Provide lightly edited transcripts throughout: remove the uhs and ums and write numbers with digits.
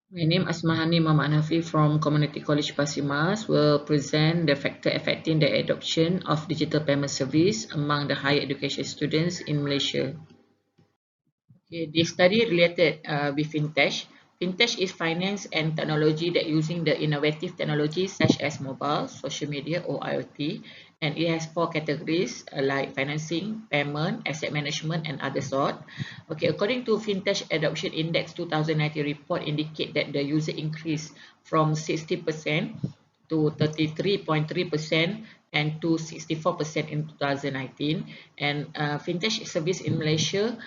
My name is Asmahani Mohd Hanapi from Community College Pasimas will present the factor affecting the adoption of digital payment service among the higher education students in Malaysia. Okay, this study related with fintech. Fintech is finance and technology that using the innovative technologies such as mobile, social media or IoT, and it has four categories like financing, payment, asset management, and other sort. Okay, according to Fintech Adoption Index 2019 report indicate that the user increased from 60% to 33.3% and to 64% in 2019. And fintech service in Malaysia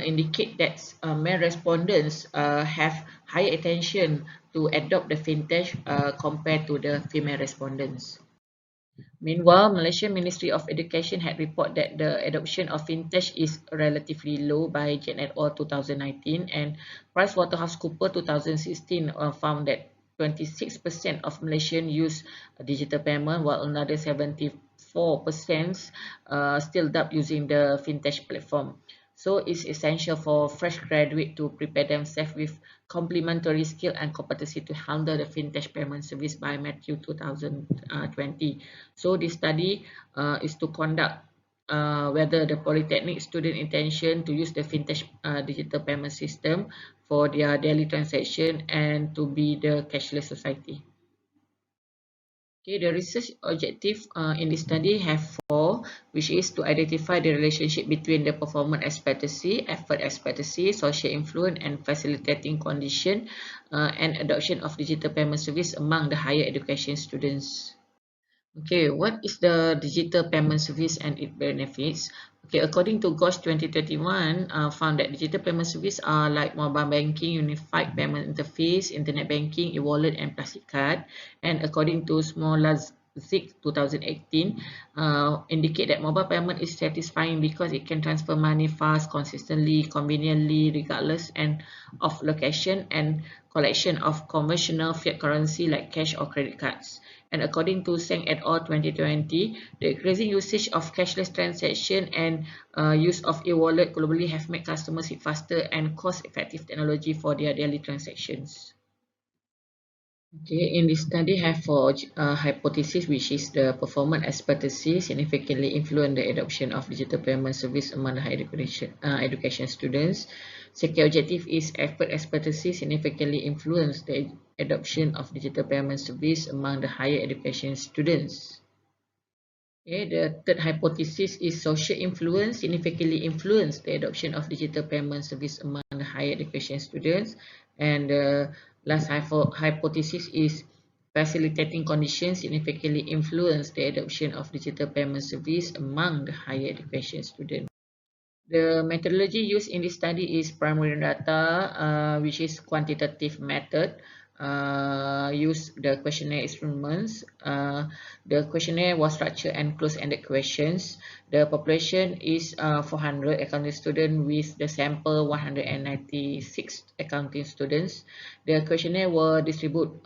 indicate that male respondents have higher attention to adopt the fintech compared to the female respondents. Meanwhile, Malaysian Ministry of Education had reported that the adoption of fintech is relatively low by Jan et al. 2019, and PricewaterhouseCoopers 2016 found that 26% of Malaysians use digital payment, while another 74% still doubt using the fintech platform. So it's essential for fresh graduates to prepare themselves with complementary skill and competency to handle the fintech payment service by Matthew 2020. So this study is to conduct whether the polytechnic student intention to use the fintech digital payment system for their daily transaction and to be the cashless society. Okay, the research objective in this study have four, which is to identify the relationship between the performance expectancy, effort expectancy, social influence, and facilitating condition and adoption of digital payment service among the higher education students. Okay, what is the digital payment service and its benefits? Okay, according to GOSH 2021, found that digital payment service are like mobile banking, unified payment interface, internet banking, e-wallet, and plastic card. And according to Smolazik 2018, indicate that mobile payment is satisfying because it can transfer money fast, consistently, conveniently, regardless and of location and collection of conventional fiat currency like cash or credit cards. And according to Seng et al. 2020, the increasing usage of cashless transaction and use of e-wallet globally have made customers seek faster and cost-effective technology for their daily transactions. Okay, in this study have for hypothesis, which is the performance expectancy significantly influence the adoption of digital payment service among the higher education students. Second objective is effort expectancy significantly influence the adoption of digital payment service among the higher education students. Okay, the third hypothesis is social influence significantly influence the adoption of digital payment service among the higher education students. And the last hypothesis is facilitating conditions significantly influence the adoption of digital payment service among the higher education students. The methodology used in this study is primary data, which is quantitative method. Use the questionnaire experiments. The questionnaire was structured and close-ended questions. The population is 400 accounting students with the sample 196 accounting students. The questionnaire were distributed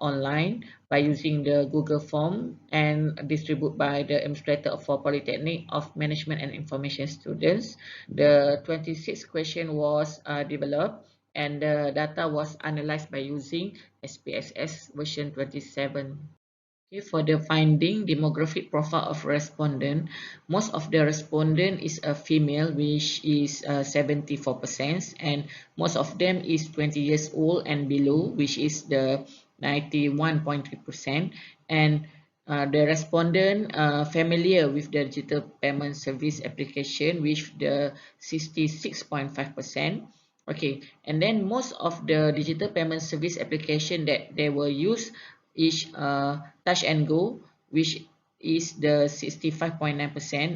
online by using the Google form and distributed by the administrator for Polytechnic of Management and Information students. The 26 question was developed and the data was analyzed by using SPSS version 27. Okay, for the finding demographic profile of respondent, most of the respondent is a female, which is 74%, and most of them is 20 years old and below, which is the 91.3%, and the respondent familiar with the digital payment service application, with the 66.5%. Okay, and then most of the digital payment service application that they were used is touch and go, which is the 65.9%,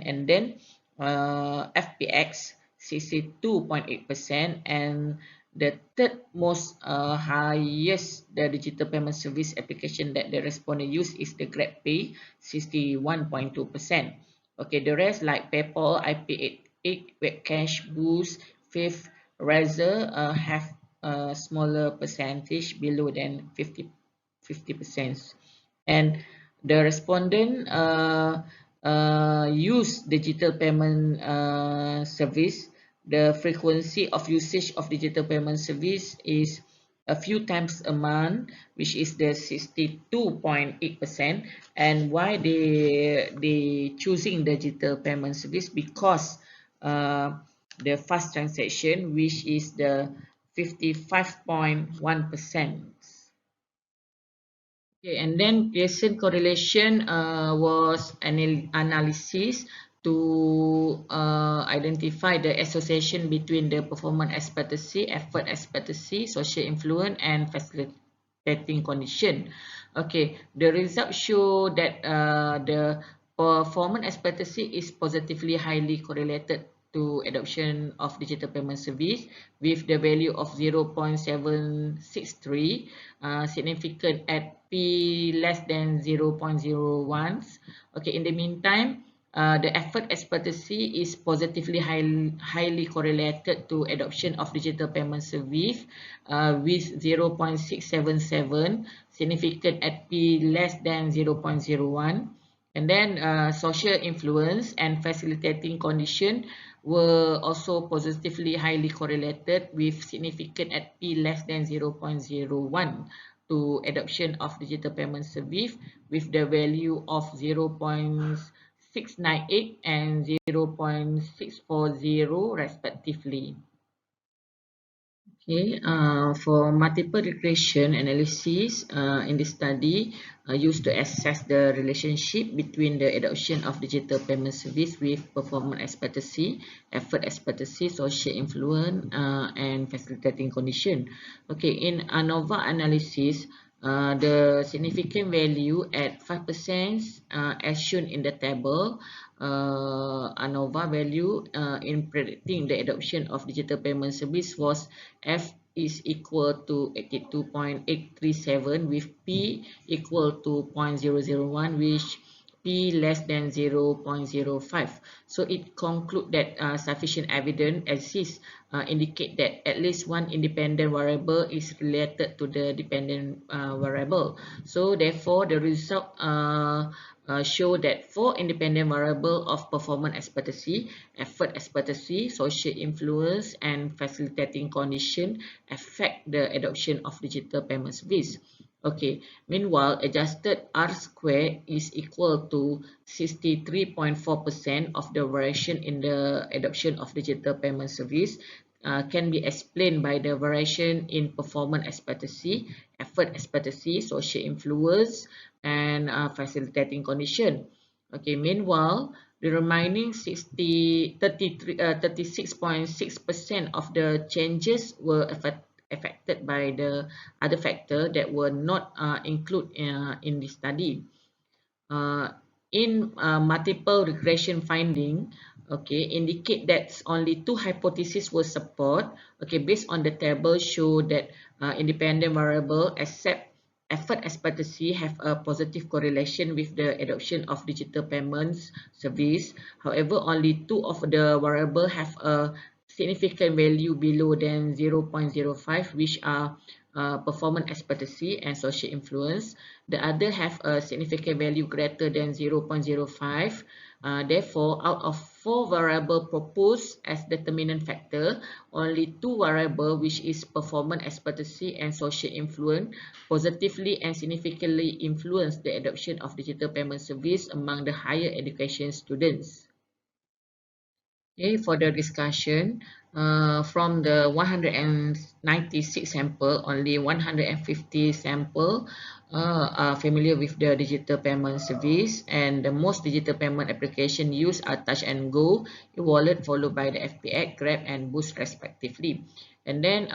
and then FPX 62.8%, and the third most highest the digital payment service application that the respondent use is the GrabPay 61.2%. Okay, the rest like PayPal, IP88, Webcash, Boost, Fifth, Razor have a smaller percentage below than 50%. And the respondent use digital payment service the frequency of usage of digital payment service is a few times a month, which is the 62.8%. And why they choosing digital payment service? Because the fast transaction, which is the 55.1%. Okay, and then Pearson correlation was an analysis to identify the association between the performance expectancy, effort expectancy, social influence, and facilitating condition. Okay, the results show that the performance expectancy is positively highly correlated to adoption of digital payment service with the value of 0.763 significant at P less than 0.01. Okay, in the meantime, the effort expectancy is positively highly correlated to adoption of digital payment service with 0.677 significant at P less than 0.01. And then social influence and facilitating condition were also positively highly correlated with significant at P less than 0.01 to adoption of digital payment service with the value of 0.698 and 0.640 respectively. Okay, for multiple regression analysis in this study used to assess the relationship between the adoption of digital payment service with performance expectancy, effort expectancy, social influence, and facilitating condition. Okay, in ANOVA analysis, the significant value at 5% as shown in the table, ANOVA value in predicting the adoption of digital payment service was F is equal to 82.837 with P equal to 0.001, which P less than 0.05. So it concludes that sufficient evidence exists indicate that at least one independent variable is related to the dependent variable. So therefore, the result show that four independent variables of performance expectancy, effort expectancy, social influence, and facilitating condition affect the adoption of digital payment service. Okay, meanwhile, adjusted R square is equal to 63.4% of the variation in the adoption of digital payment service can be explained by the variation in performance expectancy, effort expectancy, social influence, and facilitating condition. Okay, meanwhile, the remaining 36.6% of the changes were affected by the other factor that were not included in the study. In multiple regression finding, okay, indicate that only two hypotheses were support. Okay, based on the table show that independent variable except effort expectancy have a positive correlation with the adoption of digital payments service. However, only two of the variable have a significant value below than 0.05, which are performance expectancy and social influence. The other have a significant value greater than 0.05. Therefore, out of four variables proposed as determinant factor, only two variables, which is performance expectancy and social influence, positively and significantly influence the adoption of digital payment service among the higher education students. Okay, for the discussion, from the 196 sample, only 150 sample are familiar with the digital payment service, and the most digital payment application used are Touch and Go, e-wallet, followed by the FPX, Grab, and Boost respectively. And then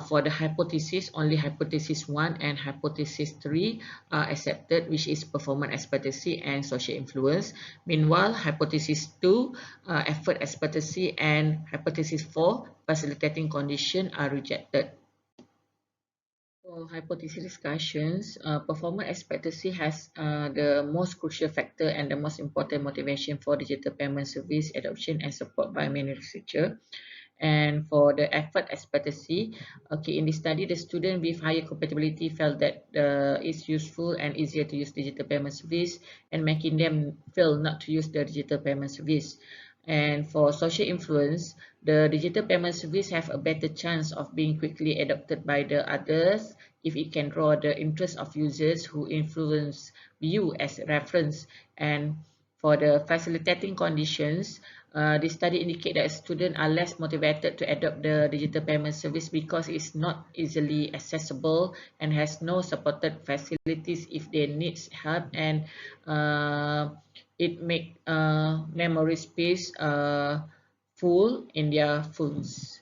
for the hypothesis, only hypothesis 1 and hypothesis 3 are accepted, which is performance expectancy and social influence. Meanwhile, hypothesis 2, effort expectancy, and hypothesis 4, facilitating condition are rejected. For hypothesis discussions, performance expectancy has the most crucial factor and the most important motivation for digital payment service adoption and support by many researchers. And for the effort expectancy, okay, in this study, the student with higher compatibility felt that it's useful and easier to use digital payment service, and making them feel not to use the digital payment service. And for social influence, The digital payment service have a better chance of being quickly adopted by the others if it can draw the interest of users who influence view as reference. And for the facilitating conditions, the study indicate that students are less motivated to adopt the digital payment service because it's not easily accessible and has no supported facilities if they need help, and it make memory space full in their phones.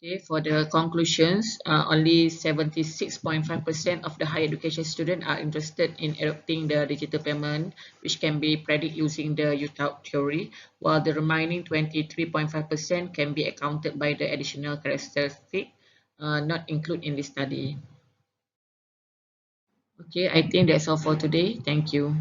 Okay, for the conclusions, only 76.5% of the higher education students are interested in adopting the digital payment, which can be predicted using the UTAUT theory, while the remaining 23.5% can be accounted by the additional characteristic not included in this study. Okay, I think that's all for today. Thank you.